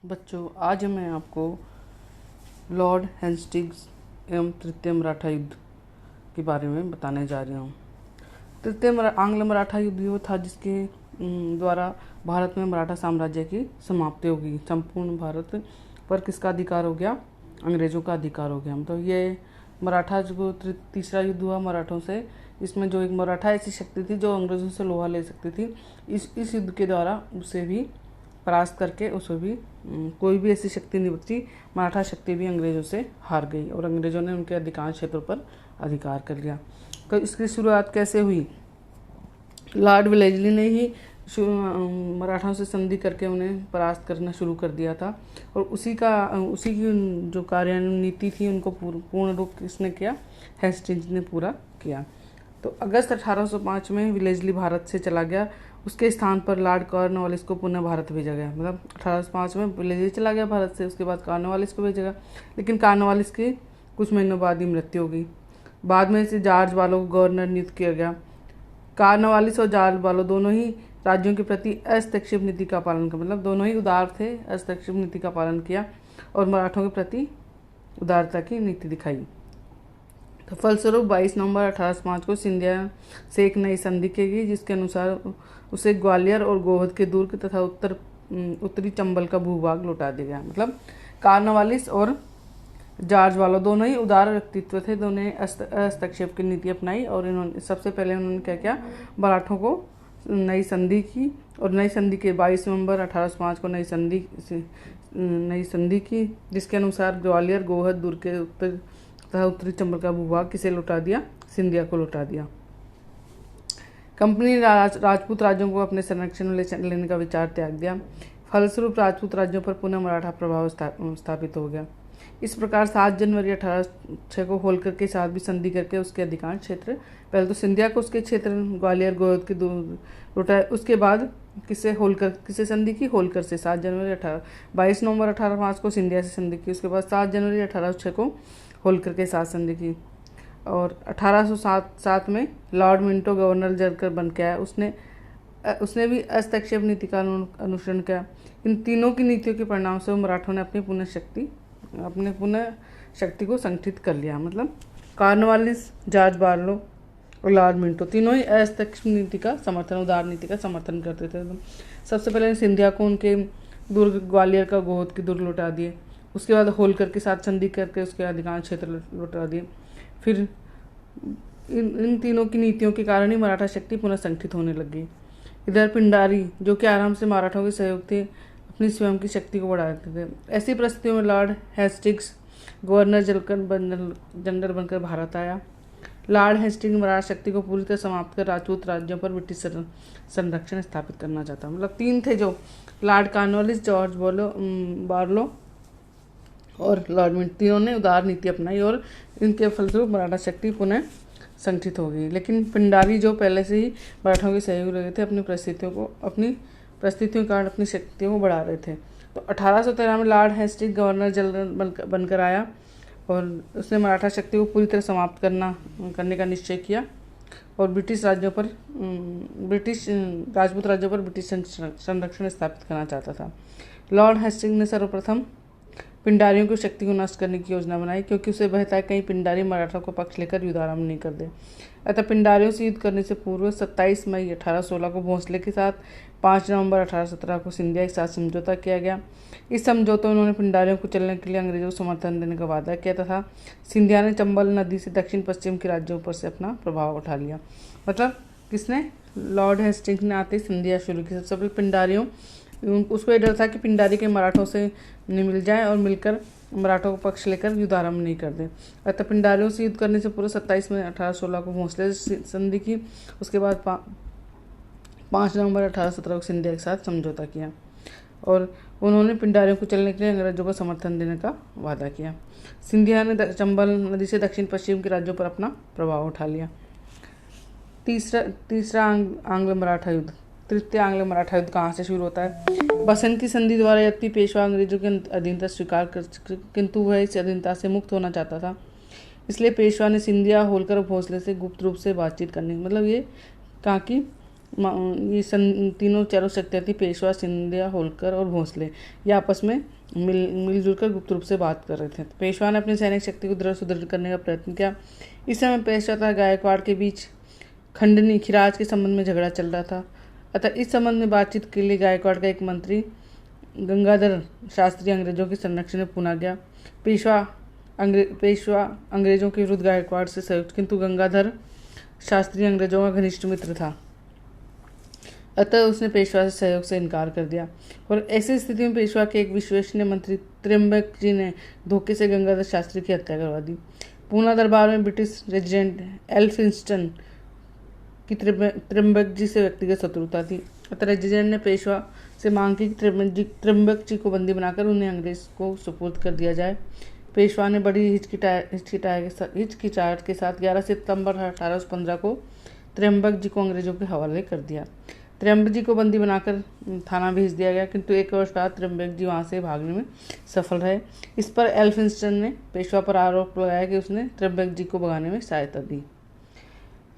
बच्चों, आज मैं आपको लॉर्ड हेस्टिंग्स एवं तृतीय मराठा युद्ध के बारे में बताने जा रहा हूँ। तृतीय आंग्ल मराठा युद्ध वो था जिसके द्वारा भारत में मराठा साम्राज्य की समाप्ति होगी। संपूर्ण भारत पर किसका अधिकार हो गया? अंग्रेज़ों का अधिकार हो गया। मतलब ये मराठा जो तीसरा युद्ध हुआ मराठों से, इसमें जो एक मराठा ऐसी शक्ति थी जो अंग्रेज़ों से लोहा ले सकती थी, इस युद्ध के द्वारा उसे भी परास्त करके उसे भी कोई भी ऐसी शक्ति नहीं बची। मराठा शक्ति भी अंग्रेज़ों से हार गई और अंग्रेज़ों ने उनके अधिकांश क्षेत्रों पर अधिकार कर लिया। तो इसकी शुरुआत कैसे हुई? लॉर्ड वेलेस्ली ने ही मराठाओं से संधि करके उन्हें परास्त करना शुरू कर दिया था और उसी की जो कार्यनीति थी उनको पूर्ण रूप किसने किया? हेस्टिंग्स ने पूरा किया। तो अगस्त 1805 में वेलेस्ली भारत से चला गया। उसके स्थान पर लॉर्ड कॉर्नवालिस को पुनः भारत भेजा गया। मतलब 1805 में वेलेस्ली चला गया भारत से, उसके बाद कॉर्नवालिस को भेजा गया, लेकिन कॉर्नवालिस की कुछ महीनों बाद ही मृत्यु हो गई। बाद में इसे जॉर्ज बालो को गवर्नर नियुक्त किया गया। कॉर्नवालिस और जॉर्ज बालो दोनों ही राज्यों के प्रति हस्तक्षेप नीति का पालन किया। मतलब दोनों ही उदार थे, हस्तक्षेप नीति का पालन किया और मराठों के प्रति उदारता की नीति दिखाई। तो फलस्वरूप 22 नवंबर 1805 को सिंधिया से एक नई संधि की गई, जिसके अनुसार उसे ग्वालियर और गोहद के दुर्ग तथा उत्तरी चंबल का भूभाग लौटा दिया गया। मतलब कॉर्नवालिस और जॉर्ज बालो दोनों ही उदार व्यक्तित्व थे, दोनों ने हस्तक्षेप की नीति अपनाई और इन्होंने सबसे पहले उन्होंने क्या किया? मराठों को नई संधि की और नई संधि के 22 नवंबर 1805 को नई संधि की, जिसके अनुसार ग्वालियर, गोहद, दुर्ग के उत्तरी चंबल का भूभाग किसे लौटा दिया? सिंधिया को लौटा दिया। कंपनी ने राजपूत राज्यों को अपने संरक्षण में लेने का विचार त्याग दिया। फलस्वरूप राजपूत राज्यों पर पुनः मराठा प्रभाव स्थापित हो गया। इस प्रकार 7 जनवरी 1806 को होलकर के साथ भी संधि करके उसके अधिकांश क्षेत्र, पहले तो सिंधिया को उसके क्षेत्र ग्वालियर, गोहद के लौटाए। उसके बाद किसे संधि की? होलकर से 7 जनवरी 22 नवंबर 1805 को सिंधिया से संधि की। उसके बाद 7 जनवरी 1806 को होलकर के साथ संधि की और 1807 में लॉर्ड मिंटो गवर्नर जनरल बन के आया। उसने भी हस्तक्षेप नीति का अनुसरण किया। इन तीनों की नीतियों के परिणाम से मराठों ने अपनी पुनः शक्ति को संगठित कर लिया। मतलब कॉर्नवालिस, जॉर्ज बार्लो और लॉर्ड मिंटो तीनों ही हस्तक्षेप नीति का समर्थन, उदार नीति का समर्थन करते थे। सबसे पहले सिंधिया को उनके दुर्ग ग्वालियर का, गोहद के दुर्ग लौटा दिए। उसके बाद होलकर के साथ संधि करके उसके अधिकांश क्षेत्र लौटा दिए। फिर इन तीनों की नीतियों के कारण ही मराठा शक्ति पुनः संगठित होने लगी। इधर पिंडारी, जो कि आराम से मराठों के सहयोग थे, अपनी स्वयं की शक्ति को बढ़ा देते थे। ऐसी परिस्थितियों में लॉर्ड हेस्टिंग्स गवर्नर जनरल बनकर भारत आया। लॉर्ड हेस्टिंग्स मराठा शक्ति को पूरी तरह समाप्त कर राजपूत राज्यों पर ब्रिटिश संरक्षण स्थापित करना चाहता। मतलब 3 थे जो लॉर्ड कॉर्नवालिस, जॉर्ज बार्लो और लॉर्ड मिंटो, तीनों ने उदार नीति अपनाई और इनके फलस्वरूप मराठा शक्ति पुनः संगठित हो गई। लेकिन पिंडारी, जो पहले से ही मराठों के सहयोग रहे थे, अपनी परिस्थितियों के कारण अपनी शक्तियों को बढ़ा रहे थे। तो 1813 में लॉर्ड हेस्टिंग्स गवर्नर जनरल बनकर आया और उसने मराठा शक्ति को पूरी तरह समाप्त करने का निश्चय किया और राजपूत राज्यों पर ब्रिटिश संरक्षण स्थापित करना चाहता था। लॉर्ड हेस्टिंग्स ने सर्वप्रथम पिंडारियों की शक्ति को नष्ट करने की योजना बनाई, क्योंकि उसे भय था कहीं पिंडारी मराठा को पक्ष लेकर युद्ध आरंभ नहीं कर दे। अतः पिंडारियों से युद्ध करने से पूर्व 27 मई 1816 को भोंसले के साथ, 5 नवंबर 1817 को सिंधिया के साथ समझौता किया गया। इस समझौते में उन्होंने पिंडारियों को चलने के लिए अंग्रेजों को समर्थन देने का वादा किया तथा सिंधिया ने चंबल नदी से दक्षिण पश्चिम के राज्यों पर से अपना प्रभाव उठा लिया। मतलब किसने? लॉर्ड हेस्टिंग्स ने आते ही संधिया शुरू की। सबसे पहले पिंडारियों, उसको ये डर था कि पिंडारी के मराठों से नहीं मिल जाए और मिलकर मराठों को पक्ष लेकर युद्ध आरंभ नहीं कर दे। अतः पिंडारियों से युद्ध करने से पूर्व 27 मई 1816 को भोंसले से संधि की। उसके बाद 5 नवंबर 1817 को सिंधिया के साथ समझौता किया और उन्होंने पिंडारियों को चलने के लिए अंग्रेजों को समर्थन देने का वादा किया। सिंधिया ने चंबल नदी से दक्षिण पश्चिम के राज्यों पर अपना प्रभाव उठा लिया। तीसरा आंग्ल मराठा युद्ध। तृतीय आंग्ल मराठा युद्ध कहाँ से शुरू होता है? बसंत की संधि द्वारा यद्यपि पेशवा अंग्रेजों की अधीनता स्वीकार कर, किंतु वह इस अधीनता से मुक्त होना चाहता था। इसलिए पेशवा ने सिंधिया, होलकर और भोंसले से गुप्त रूप से बातचीत करने, मतलब ये कहा कि तीनों चारों शक्तियाँ थी, पेशवा, सिंधिया, होलकर और भोसले। ये आपस में मिलजुल कर गुप्त रूप से बात कर रहे थे। पेशवा ने अपनी सैनिक शक्ति को सुदृढ़ करने का प्रयत्न किया। इस समय पेशवा तथा गायकवाड़ के बीच खंडनी खिराज के संबंध में झगड़ा चल रहा था। अतः इस संबंध में बातचीत के लिए गायकवाड़ का एक मंत्री गंगाधर शास्त्री अंग्रेजों के संरक्षण में पुनः गया। पेशवा अंग्रेजों के विरुद्ध गायकवाड़ से सहयोग, किंतु गंगाधर शास्त्री अंग्रेजों का घनिष्ठ मित्र था, अतः उसने पेशवा से सहयोग से इनकार कर दिया। और ऐसी स्थिति में पेशवा के एक विश्वसनीय मंत्री त्र्यंबक जी ने धोखे से गंगाधर शास्त्री की हत्या करवा दी। पूना दरबार में ब्रिटिश रेजिडेंट एल्फिंस्टन की त्र्यंबक जी से व्यक्तिगत शत्रुता थी। अतः रेजिडेंट ने पेशवा से मांग की कि त्र्यंबक जी को बंदी बनाकर उन्हें अंग्रेज को सुपुर्द कर दिया जाए। पेशवा ने बड़ी हिचकिचाहट के साथ 11 सितंबर 1815 को त्र्यंबक जी को अंग्रेजों के हवाले कर दिया। त्र्यंबक जी को बंदी बनाकर थाना भेज दिया गया, किंतु एक वर्ष बाद त्र्यंबक जी वहां से भागने में सफल रहे। इस पर एल्फिंस्टन ने पेशवा पर आरोप लगाया कि उसने त्र्यंबक जी को भगाने में सहायता दी।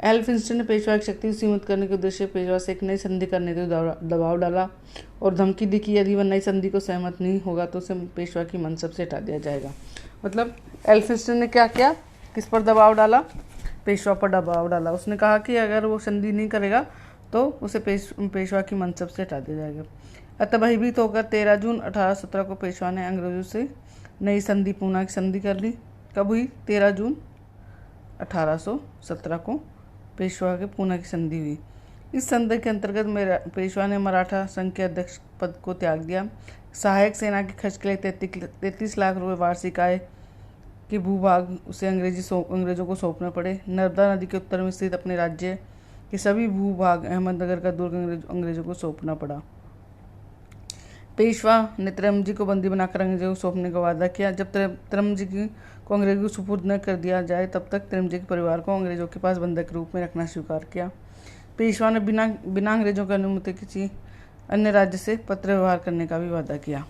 एल्फिंस्टन ने पेशवा की शक्ति को सीमित करने के उद्देश्य पेशवा से एक नई संधि करने के दबाव डाला और धमकी दी कि यदि वह नई संधि को सहमत नहीं होगा तो उसे पेशवा की मनसब से हटा दिया जाएगा। मतलब एल्फिंस्टन ने क्या किया, किस पर दबाव डाला, पेशवा पर दबाव डाला। उसने कहा कि अगर वो संधि नहीं करेगा तो उसे पेशवा की मनसब से हटा दिया जाएगा। अतः भयभीत होकर 13 जून 1817 को पेशवा ने अंग्रेजों से नई संधि, पूना की संधि कर ली। कब हुई? 13 जून 1817 को पेशवा के पूना की संधि हुई। इस संधि के अंतर्गत पेशवा ने मराठा संघ के अध्यक्ष पद को त्याग दिया। सहायक सेना के खर्च के लिए 33 लाख रुपए वार्षिक आय के भूभाग उसे अंग्रेजों को सौंपने पड़े। नर्मदा नदी के उत्तर में स्थित अपने राज्य के सभी भूभाग अहमदनगर का दुर्ग अंग्रेजों को सौंपना पड़ा। पेशवा ने त्र्यंबक जी को बंदी बनाकर अंग्रेजों को सौंपने का वादा किया। जब त्र्यंबक जी को अंग्रेजों को सुपुर्द न कर दिया जाए तब तक त्र्यंबक जी के परिवार को अंग्रेजों के पास बंधक के रूप में रखना स्वीकार किया। पेशवा ने बिना अंग्रेजों की अनुमति किसी अन्य राज्य से पत्र व्यवहार करने का भी वादा किया।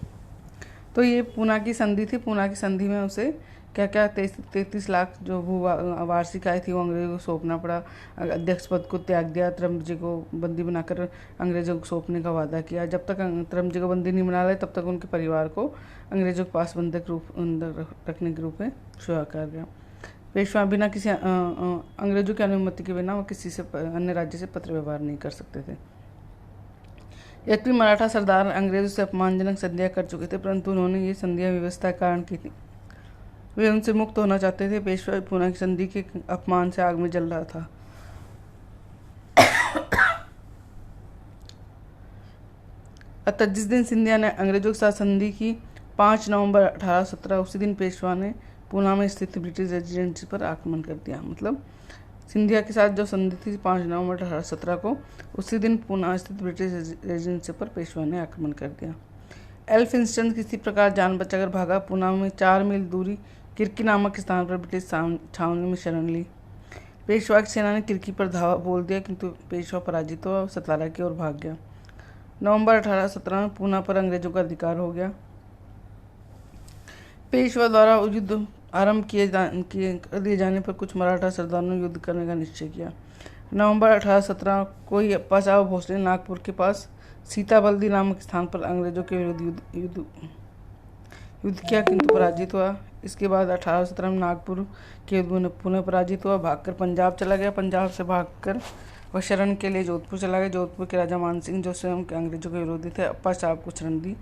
तो ये पूना की संधि थी। पूना की संधि में उसे क्या क्या 33 लाख जो वार्षिक आय थी वो अंग्रेजों को सौंपना पड़ा। अध्यक्ष पद को त्याग दिया। त्र्यंबक जी को बंदी बनाकर अंग्रेजों को सौंपने का वादा किया। जब तक त्र्यंबक जी को बंदी नहीं बना लाए तब तक उनके परिवार को अंग्रेजों के पास बंधक रखने के रूप में स्वीकार किया। पेशवा बिना किसी अंग्रेजों की अनुमति के बिना वो किसी से अन्य राज्य से पत्र व्यवहार नहीं कर सकते थे। यद्यपि मराठा सरदार अंग्रेजों से अपमानजनक संधियां कर चुके थे, परंतु उन्होंने ये संधियां व्यवस्था के कारण की थी। वे उनसे मुक्त होना चाहते थे। पेशवा पूना की संधि के अपमान से आग में जल रहा था। अतः जिस दिन सिंधिया ने अंग्रेजों के साथ संधि की 5 नवंबर 1817, उसी दिन पेशवा ने पूना में स्थित ब्रिटिश रेजिडेंसी पर आक्रमण कर दिया। मतलब सिंधिया के साथ जो संधि थी 5 नवंबर 1817 को, उसी दिन पूना स्थित ब्रिटिश रेजिडेंसी पर पेशवा ने आक्रमण कर दिया। एल्फिंस्टन किसी प्रकार जान बचाकर भागा। पूना में 4 मील दूरी किरकी नामक स्थान पर ब्रिटिश छावनी में शरण ली। पेशवा की सेना ने किरकी पर धावा बोल दिया, किंतु पेशवा पराजित हुआ और सतारा की ओर भाग गया। नवंबर 1817 में पूना पर अंग्रेजों का अधिकार हो गया। पेशवा द्वारा युद्ध आरंभ कर दिए जाने पर कुछ मराठा सरदारों ने युद्ध करने का निश्चय किया। नवंबर 1817 को ही अप्पा साहब भोसले नागपुर के पास सीताबल्दी नामक स्थान पर अंग्रेजों के विरुद्ध युद्ध किया, किंतु पराजित हुआ। इसके बाद 1817 में नागपुर के युद्ध में पुनः पराजित हुआ, भागकर पंजाब चला गया। पंजाब से भागकर वह शरण के लिए जोधपुर चला गया। जोधपुर के राजा मान सिंह, जो स्वयं के अंग्रेजों के विरोधी थे, अप्पा साहब को शरण दी।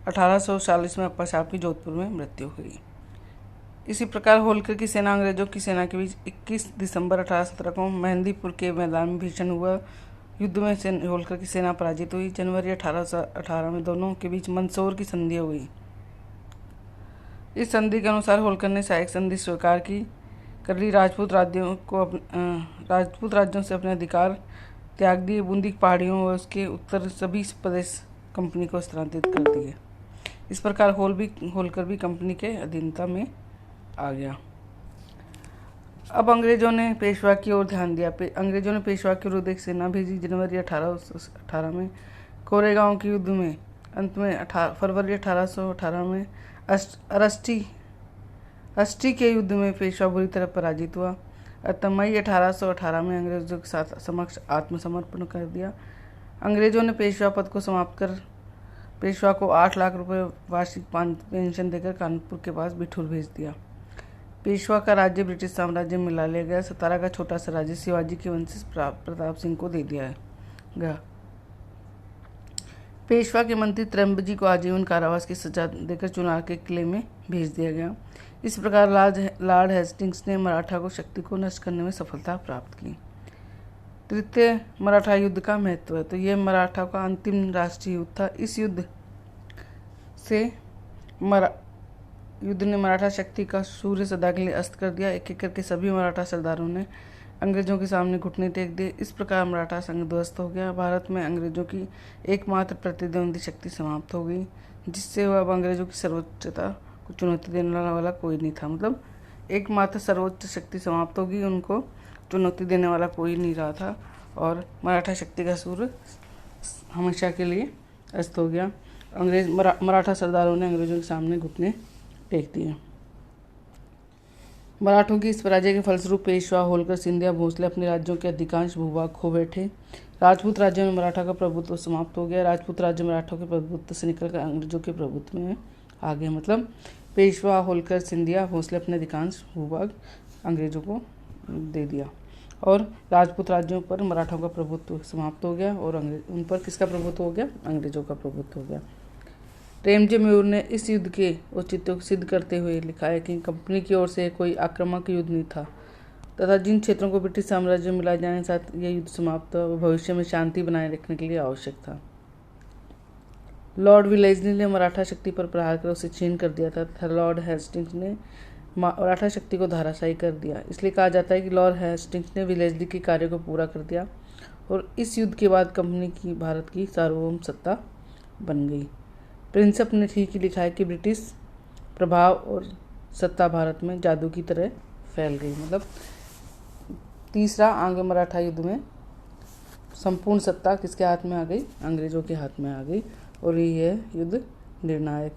1840 में अप्पा साहब की जोधपुर में मृत्यु हुई। इसी प्रकार होलकर की सेना अंग्रेजों की सेना के बीच 21 दिसंबर 1817 को मेहंदीपुर के मैदान में भीषण हुआ युद्ध में होलकर की सेना पराजित हुई। जनवरी 1818 में दोनों के बीच मंदसौर की संधि हुई। इस संधि के अनुसार होलकर ने सहायक संधि स्वीकार की कर ली। राजपूत राज्यों से अपने अधिकार त्याग दिए। बूंदी पहाड़ियों व उसके उत्तर सभी प्रदेश कंपनी को स्थानांतरित कर दिए। इस प्रकार होलकर भी कंपनी के अधीनता में आ गया। अब अंग्रेजों ने पेशवा की ओर ध्यान दिया। अंग्रेजों ने पेशवा के विरुद्ध एक सेना भेजी। जनवरी 1818 में कोरेगांव के युद्ध में अंत में फरवरी 1818 में अस्टी के युद्ध में पेशवा बुरी तरह पराजित हुआ। अतः मई 1818 में अंग्रेजों के साथ समक्ष आत्मसमर्पण कर दिया। अंग्रेजों ने पेशवा पद को समाप्त कर पेशवा को 8 लाख रुपए वार्षिक पेंशन देकर कानपुर के पास बिठूर भेज दिया। पेशवा का राज्य ब्रिटिश साम्राज्य में मिला लिया गया। सतारा का छोटा सा राज्य शिवाजी के वंशज प्रताप सिंह को दे दिया गया। पेशवा के मंत्री त्र्यंबजी को आजीवन कारावास की सजा देकर चुनार के किले में भेज दिया गया। इस प्रकार लॉर्ड हेस्टिंग्स ने मराठा को शक्ति को नष्ट करने में सफलता प्राप्त की। तृतीय मराठा युद्ध का महत्व है। तो यह मराठा का अंतिम राष्ट्रीय युद्ध था। इस युद्ध ने मराठा शक्ति का सूर्य सदा के लिए अस्त कर दिया। एक एक करके सभी मराठा सरदारों ने अंग्रेजों के सामने घुटने टेक दिए। इस प्रकार मराठा संघ ध्वस्त हो गया। भारत में अंग्रेजों की एकमात्र प्रतिद्वंदी शक्ति समाप्त हो गई, जिससे वह अब अंग्रेजों की सर्वोच्चता को चुनौती देने वाला कोई नहीं था। मतलब एकमात्र सर्वोच्च शक्ति समाप्त होगी, उनको चुनौती देने वाला कोई नहीं रहा था और मराठा शक्ति का सूर्य हमेशा के लिए अस्त हो गया। मराठा सरदारों ने अंग्रेजों के सामने घुटने टेक दिए। मराठों की इस पराजय के फलस्वरूप पेशवा, होलकर, सिंधिया, भोसले अपने राज्यों के अधिकांश भूभाग खो बैठे। राजपूत राज्य में मराठा का प्रभुत्व समाप्त हो गया। राजपूत राज्य मराठों के प्रभुत्व से निकलकर अंग्रेजों के प्रभुत्व में आ गए। मतलब पेशवा, होलकर, सिंधिया, भोसले अपने अधिकांश भूभाग अंग्रेजों को दे दिया और राजपूत राज्यों पर मराठों का प्रभुत्व समाप्त हो गया और उन पर किसका प्रभुत्व हो गया? अंग्रेजों का प्रभुत्व हो गया। प्रेमजी मयूर ने इस युद्ध के औचित्य को सिद्ध करते हुए लिखा है कि कंपनी की ओर से कोई आक्रामक युद्ध नहीं था तथा जिन क्षेत्रों को ब्रिटिश साम्राज्य में मिला जाने के साथ यह युद्ध समाप्त हुआ, भविष्य में शांति बनाए रखने के लिए आवश्यक था। लॉर्ड विलेस्ली ने मराठा शक्ति पर प्रहार कर उसे छीन कर दिया था तथा लॉर्ड हेस्टिंग्स ने मराठा शक्ति को धराशायी कर दिया। इसलिए कहा जाता है कि लॉर्ड हेस्टिंग्स ने विलेस्ली के कार्य को पूरा कर दिया और इस युद्ध के बाद कंपनी की भारत की सार्वभौम सत्ता बन गई। प्रिंसप ने ठीक ही लिखा है कि ब्रिटिश प्रभाव और सत्ता भारत में जादू की तरह फैल गई। मतलब तीसरा आंग्ल मराठा युद्ध में संपूर्ण सत्ता किसके हाथ में आ गई? अंग्रेजों के हाथ में आ गई और यह युद्ध निर्णायक